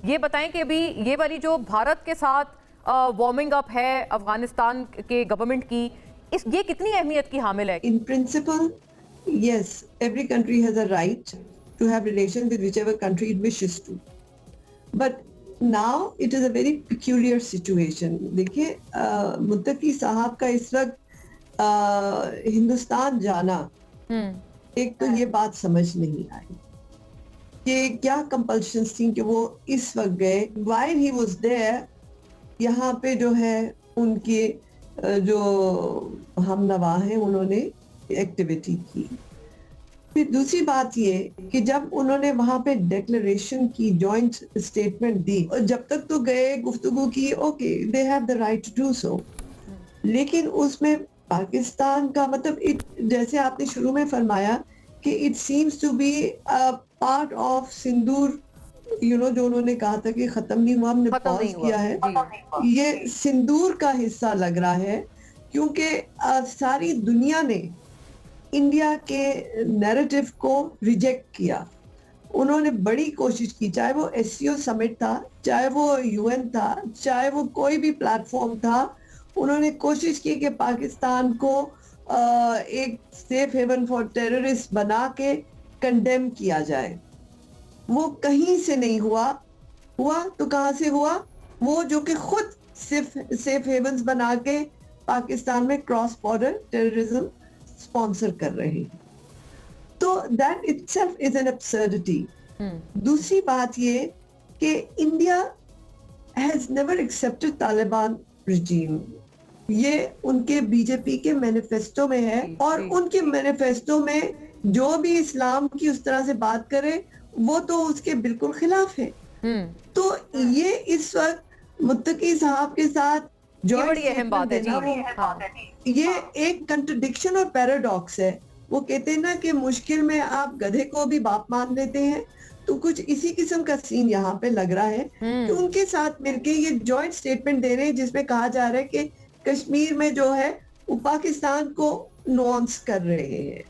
یہ بتائیں کہ ابھی یہ والی جو بھارت کے ساتھ وارمنگ اپ ہے افغانستان کے گورنمنٹ کی، یہ کتنی اہمیت کی حامل ہے؟ In principle, yes, every country has a right to have relations with whichever country it wishes to. But now it is a very peculiar situation. دیکھیے متقی صاحب کا اس وقت ہندوستان جانا، ایک تو یہ بات سمجھ نہیں آئی کہ کیا کمپلشنز تھیں کہ وہ اس وقت گئے. while he was there یہاں پہ جو ہے ان کے جو ہم نوا ہیں انہوں نے ایکٹیویٹی کی. پھر دوسری بات یہ کہ جب انہوں نے وہاں پہ ڈیکلریشن کی، جوائنٹ اسٹیٹمنٹ دی، اور جب تک تو گئے گفتگو کی، okay they have the right to do so, لیکن اس میں پاکستان کا مطلب جیسے آپ نے شروع میں فرمایا کہ it seems to be part of Sindoor, جو انہوں نے کہا تھا کہ ختم نہیں ہوا، ہم نے پاز کیا ہے، یہ سندور کا حصہ لگ رہا ہے، کیونکہ ساری دنیا نے انڈیا کے نیریٹو کو ریجیکٹ کیا. انہوں نے بڑی کوشش کی، چاہے وہ ایس سی او سمٹ تھا، چاہے وہ یو این تھا، چاہے وہ کوئی بھی پلیٹ فارم تھا، انہوں نے کوشش کی کہ پاکستان کو ایک سیف ہیون فار ٹیررسٹ بنا کے کنڈیم کیا جائے. وہ کہیں سے نہیں ہوا تو کہاں سے ہوا؟ وہ جو کہ خود سیف ہیونز بنا کے پاکستان میں کراس بارڈر ٹیررزم اسپانسر کر رہے ہیں. تو that itself is an absurdity. دوسری بات یہ کہ India has never accepted Taliban regime. یہ ان کے بی جے پی کے مینیفیسٹو میں ہے، اور ان کے مینیفیسٹو میں جو بھی اسلام کی اس طرح سے بات کرے وہ تو اس کے بالکل خلاف ہے. تو یہ اس وقت متقی صاحب کے ساتھ بڑی اہم بات ہے. یہ ایک کنٹرڈکشن اور پیراڈاکس ہے. وہ کہتے ہیں نا کہ مشکل میں آپ گدھے کو بھی باپ مان لیتے ہیں، تو کچھ اسی قسم کا سین یہاں پہ لگ رہا ہے کہ ان کے ساتھ مل کے یہ جوائنٹ سٹیٹمنٹ دے رہے ہیں جس میں کہا جا رہا ہے کہ کشمیر میں جو ہے وہ پاکستان کو نوانس کر رہے ہیں،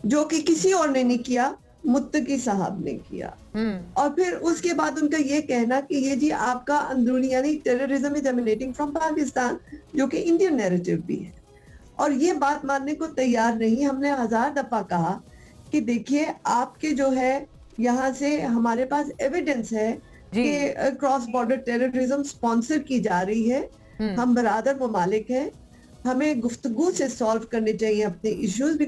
جو کہ کسی اور نے نہیں کیا، متقی صاحب نے کیا. اور پھر اس کے بعد ان کا یہ کہنا کہ یہ جی آپ کا اندرونی، یعنی ٹیررزم از ایمنیٹنگ فرام پاکستان، جو کہ انڈین نیریٹو بھی ہے. اور یہ بات ماننے کو تیار نہیں. ہم نے 1000 دفعہ کہا کہ دیکھیے آپ کے جو ہے یہاں سے ہمارے پاس ایویڈنس ہے کہ کراس بارڈر ٹیررزم سپانسر کی جا رہی ہے. ہم برادر ممالک ہیں، ہمیں گفتگو سے سالو کرنے چاہیے اپنے ایشوز.